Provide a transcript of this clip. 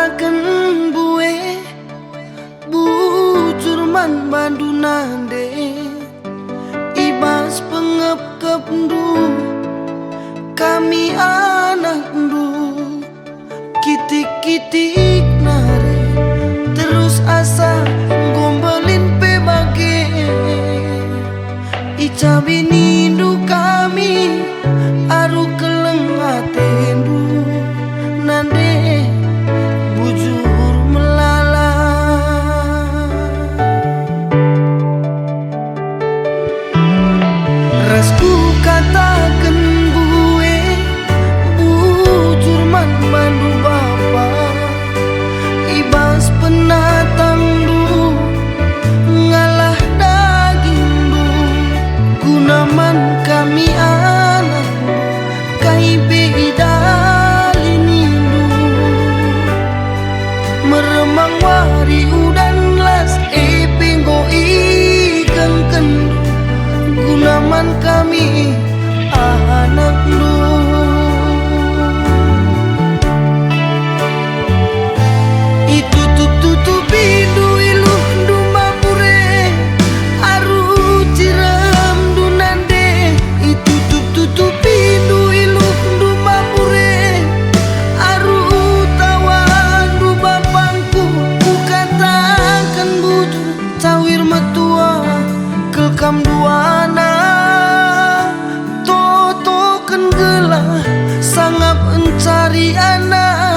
katakan bue bujur man bandu nande ibas pengep-kep ndu kami anak ndu kitik-kitik nare terus asa gombelin pe bage icabi nindu kami aru keleng atendu nande bujur melala rasku katakan bue bujur man bandu bapa ibas penatang du ngalah daging du gunaman kami anak kai bedalindu meremang wari udan las epenggo ikan kendu gunaman kami anak lu itu tutup pintu iluh dumba pure aru ciram du nande itu tutup pintu iluh dumba pure aru tawan du bapangku ku katakan budu cawir metua kelkam duana toto kan gelah sangap encari anak